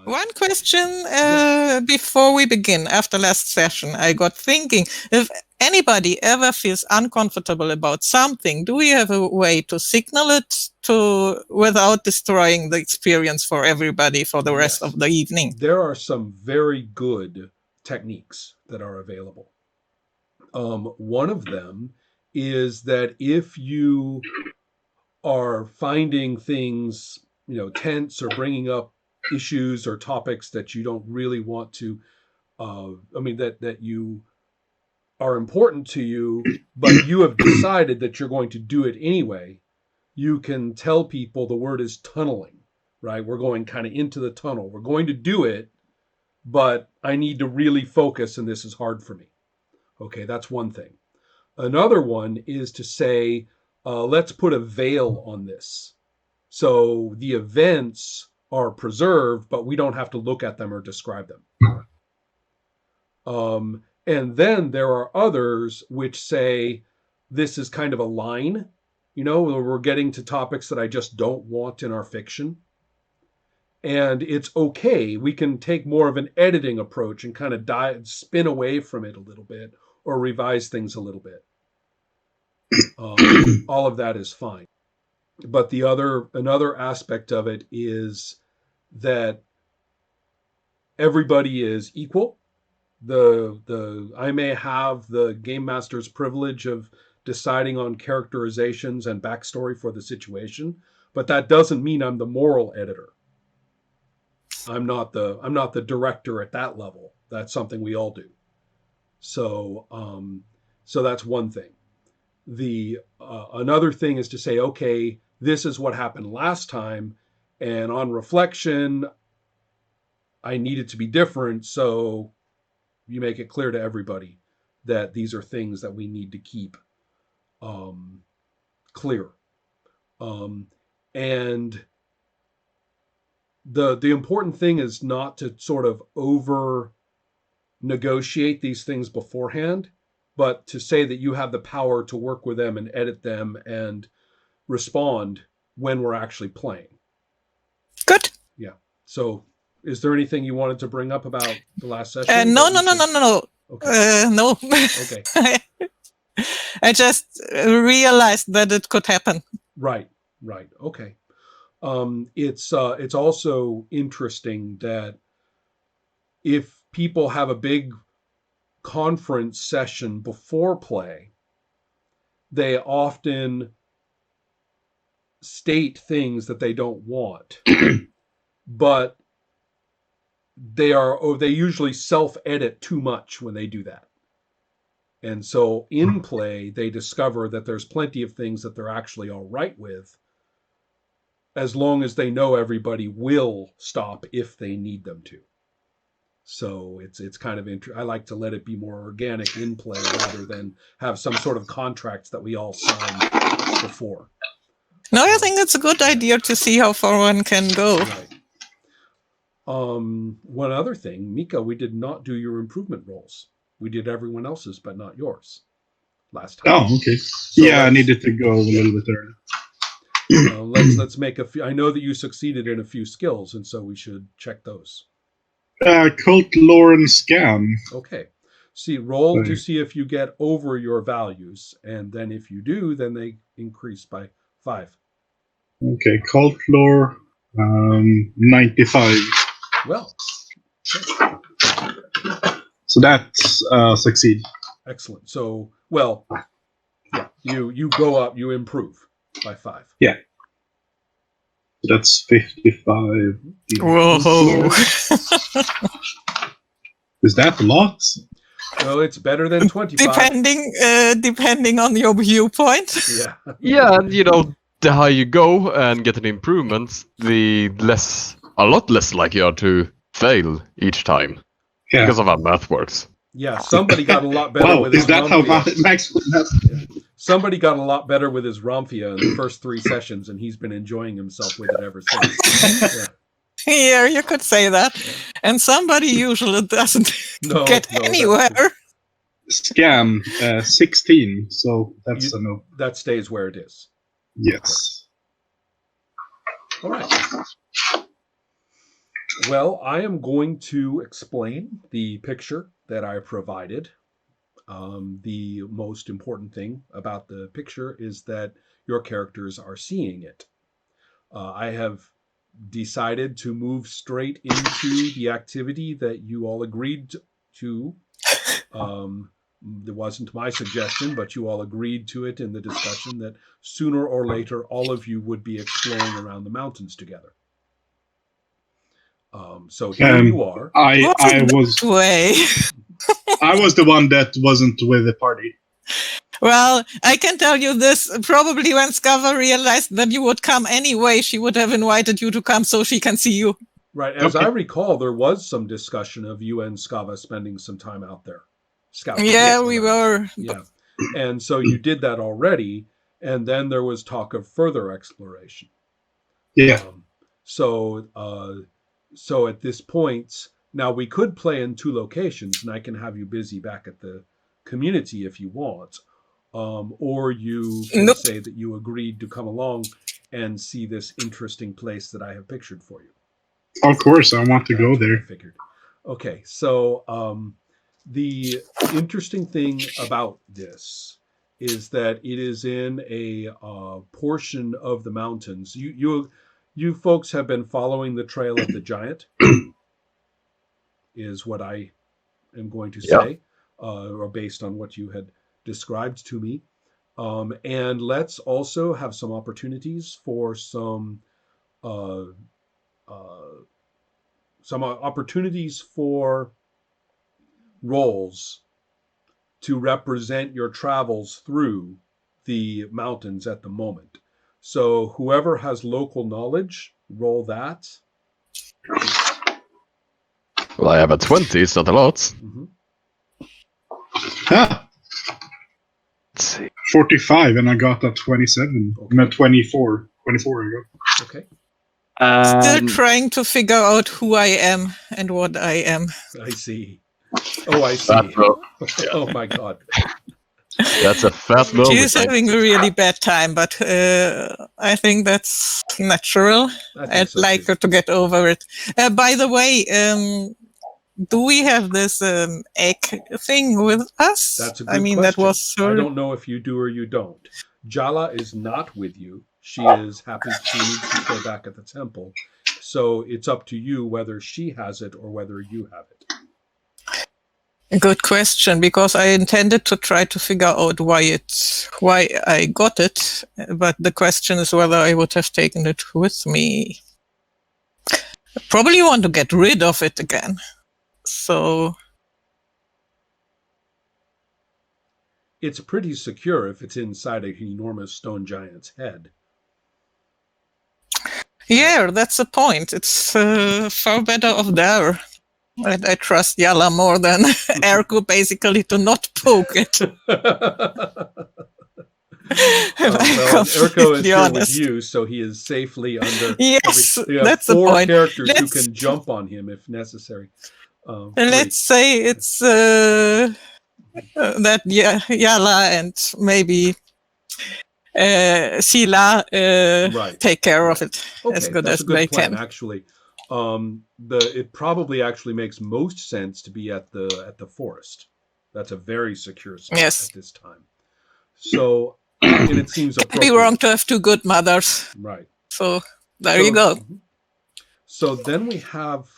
One question before we begin. After last session, I got thinking, if anybody ever feels uncomfortable about something, do we have a way to signal it without destroying the experience for everybody for the rest of the evening? There are some very good techniques that are available. One of them is that if you are finding things, tense or bringing up issues or topics that you don't really want to, that you are important to you, but you have decided that you're going to do it anyway, you can tell people the word is tunneling, right? We're going kind of into the tunnel. We're going to do it, but I need to really focus and this is hard for me. Okay, that's one thing. Another one is to say, let's put a veil on this. So the events are preserved, but we don't have to look at them or describe them. And then there are others which say, this is kind of a line, we're getting to topics that I just don't want in our fiction. And it's okay. We can take more of an editing approach and kind of spin away from it a little bit or revise things a little bit. All of that is fine. But another aspect of it is that everybody is equal. I may have the game master's privilege of deciding on characterizations and backstory for the situation, but that doesn't mean I'm the moral editor. I'm not the director at that level. That's something we all do. So that's one thing. The another thing is to say, okay, this is what happened last time, and on reflection, I need it to be different. So you make it clear to everybody that these are things that we need to keep clear. And the important thing is not to sort of over negotiate these things beforehand, but to say that you have the power to work with them and edit them and respond when we're actually playing. Good. Yeah. So is there anything you wanted to bring up about the last session? No. Okay. No. Okay. I just realized that it could happen. Right. Okay. It's also interesting that if people have a big conference session before play, they often state things that they don't want, but they usually self-edit too much when they do that. And so in play, they discover that there's plenty of things that they're actually all right with, as long as they know everybody will stop if they need them to. So it's kind of I like to let it be more organic in play rather than have some sort of contracts that we all sign before. No, I think it's a good idea to see how far one can go. Right. One other thing, Mika, we did not do your improvement rolls. We did everyone else's, but not yours last time. Oh, okay. So yeah, I needed to go a little bit early. Let's make a few. I know that you succeeded in a few skills, and so we should check those. Cult lore and scam. Okay. Roll to see if you get over your values, and then if you do, then they increase by 5. Okay, cult lore, 95. Well. Okay. So that's succeed. Excellent. So, well, yeah, you go up, you improve by 5. Yeah. That's 55. Whoa. Is that a lot? Well, it's better than 25. Depending on your viewpoint. Yeah. Yeah, and the higher you go and get an improvement, a lot less likely you are to fail each time. Yeah. Because of how math works. Yeah, somebody got a lot better with his Is that Romphia. how Max Yeah. Somebody got a lot better with his Romphia in the first 3 sessions, and he's been enjoying himself with it ever since. Yeah, you could say that. Yeah. And somebody usually doesn't get anywhere. Scam, 16, so that's a no. That stays where it is. Yes. All right. Well, I am going to explain the picture that I provided. The most important thing about the picture is that your characters are seeing it. I have decided to move straight into the activity that you all agreed to. It wasn't my suggestion, but you all agreed to it in the discussion that sooner or later all of you would be exploring around the mountains together. So here you are. I was way. I was the one that wasn't with the party. Well, I can tell you this. Probably when Skava realized that you would come anyway, she would have invited you to come so she can see you. Right. As I recall, there was some discussion of you and Skava spending some time out there. Scouting. Yeah, we were. Yeah. And so you did that already. And then there was talk of further exploration. Yeah. So at this point, now we could play in 2 locations, and I can have you busy back at the community if you want. Or you can say that you agreed to come along and see this interesting place that I have pictured for you. Of course, I want to go there. Figured. Okay, so the interesting thing about this is that it is in a portion of the mountains. You folks have been following the trail of the giant, is what I am going to say, or based on what you had described to me. And let's also have some opportunities for some opportunities for roles to represent your travels through the mountains at the moment. So whoever has local knowledge, roll that. Well, I have a 20, it's not a lot. Mm-hmm. Ah, Let's see. 45, and I got a 27. Okay. No, 24. 24 I got. Okay. Still trying to figure out who I am and what I am. I see. Oh, I see. Oh my God. That's a fat moment. She's having a really bad time, but I think that's natural. I'd like her to get over it. By the way, do we have this egg thing with us? That's a good question. That was. I don't know if you do or you don't. Jala is not with you. She is happy. She needs to stay back at the temple. So it's up to you whether she has it or whether you have it. A good question, because I intended to try to figure out why I got it, but the question is whether I would have taken it with me. I probably want to get rid of it again. So it's pretty secure if it's inside an enormous stone giant's head. Yeah, that's the point. It's far better off there. I trust Yala more than Erko, basically, to not poke it. Erko is here with you, so he is safely under. Yes, that's the point. 4 characters who can jump on him if necessary. Let's say it's that Yala and maybe Sila take care of it as good as they can. Actually, it probably actually makes most sense to be at the forest. That's a very secure spot at this time. So, and it seems appropriate. It'd be wrong to have 2 good mothers. Right. So there you go. So then we have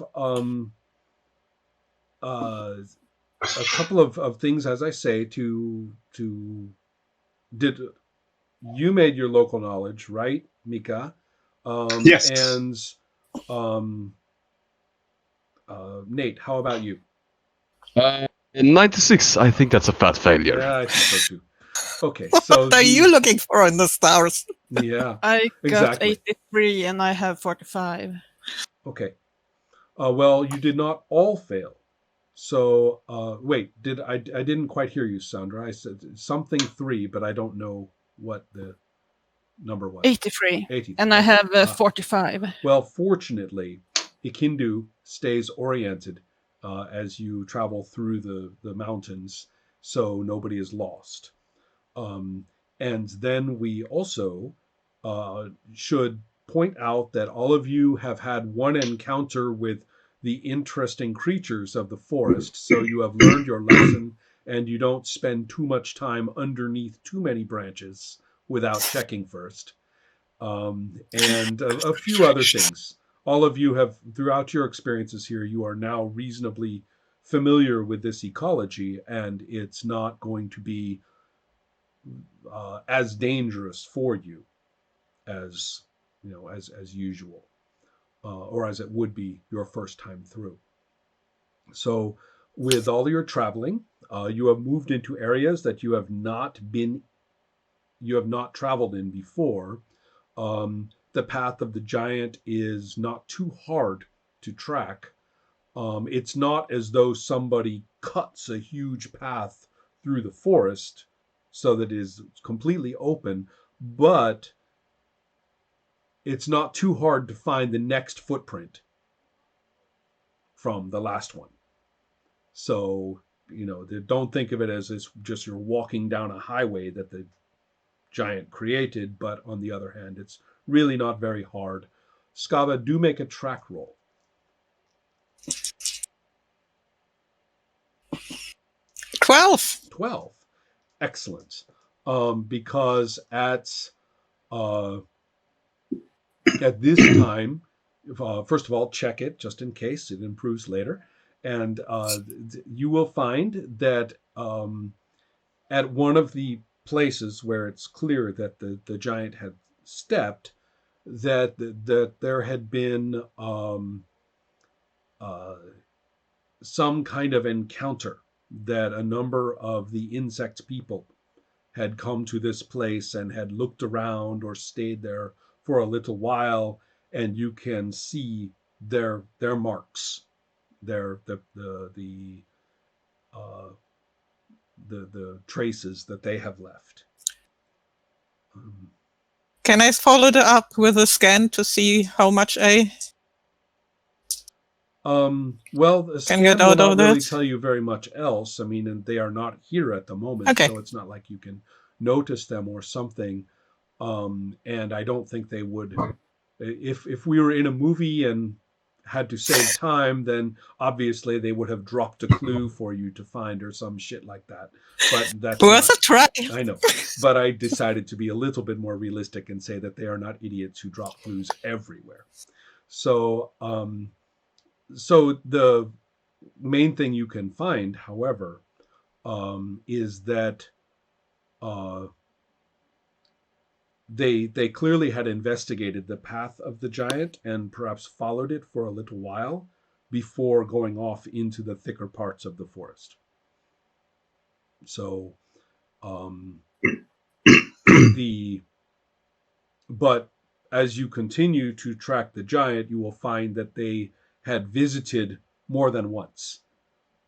a couple of things, as I say, you made your local knowledge, right, Mika? Yes. And Nate, how about you? 96, I think that's a fat failure. Yeah, I think so too. Okay, so what are you looking for in the stars? Yeah, I got 83 and I have 45. Okay. Well, you did not all fail. So, wait, I didn't quite hear you, Sandra. I said something 3, but I don't know what the number was. 83. And I have 45. Well, fortunately, Ikindu stays oriented as you travel through the mountains, so nobody is lost. And then we also should point out that all of you have had one encounter with the interesting creatures of the forest. So you have learned your lesson, and you don't spend too much time underneath too many branches without checking first. And a few other things. All of you have, throughout your experiences here, you are now reasonably familiar with this ecology, and it's not going to be as dangerous for you as as usual, or as it would be your first time through. So, with all your traveling, you have moved into areas that you have not traveled in before. The path of the giant is not too hard to track. It's not as though somebody cuts a huge path through the forest so that it is completely open, but it's not too hard to find the next footprint from the last one. So, don't think of it as just you're walking down a highway that the giant created, but on the other hand, it's really not very hard. Skava, do make a track roll. 12. Excellent. Because at this time, first of all, check it just in case it improves later. And you will find that at one of the places where it's clear that the giant had stepped, that there had been some kind of encounter, that a number of the insect people had come to this place and had looked around or stayed there for a little while, and you can see their marks, the traces that they have left. Can I follow that up with a scan to see how much I well, the can scan get will out not of really that? tell you very much else. I mean, and they are not here at the moment, Okay. so it's not like you can notice them or something. And I don't think they would. If we were in a movie and had to save time, then obviously they would have dropped a clue for you to find or some shit like that. But that's Worth not. a try. I know, but I decided to be a little bit more realistic and say that they are not idiots who drop clues everywhere. So, so the main thing you can find, however, is that they clearly had investigated the path of the giant and perhaps followed it for a little while before going off into the thicker parts of the forest. So, but as you continue to track the giant, you will find that they had visited more than once.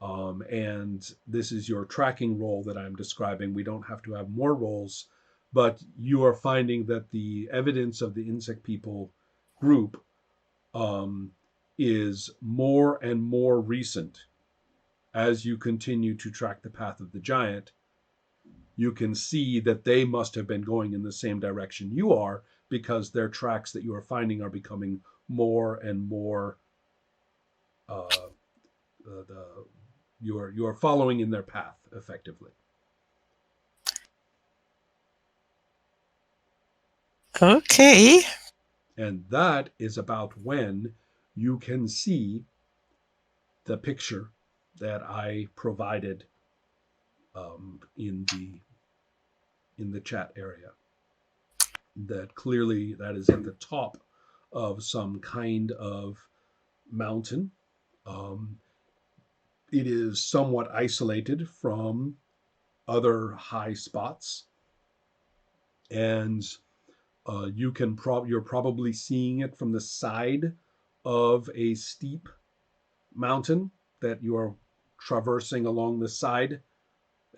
And this is your tracking roll that I'm describing. We don't have to have more rolls, but you are finding that the evidence of the insect people group is more and more recent. As you continue to track the path of the giant, you can see that they must have been going in the same direction you are, because their tracks that you are finding are becoming more and more you are following in their path effectively. Okay. And that is about when you can see the picture that I provided in the chat area. That clearly that is at the top of some kind of mountain. It is somewhat isolated from other high spots, and you're probably seeing it from the side of a steep mountain that you are traversing along the side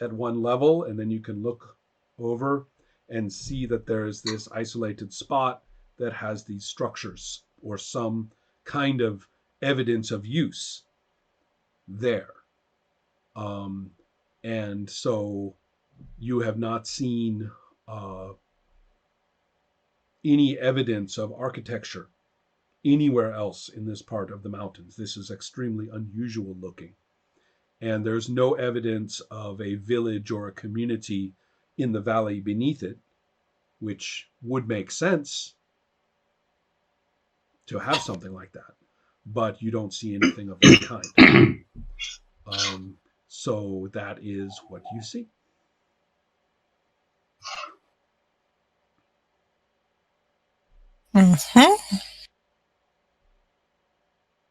at one level, and then you can look over and see that there's this isolated spot that has these structures or some kind of evidence of use there. And so you have not seen any evidence of architecture anywhere else in this part of the mountains. This is extremely unusual looking. And there's no evidence of a village or a community in the valley beneath it, which would make sense to have something like that. But you don't see anything of that kind. So that is what you see. Mhm.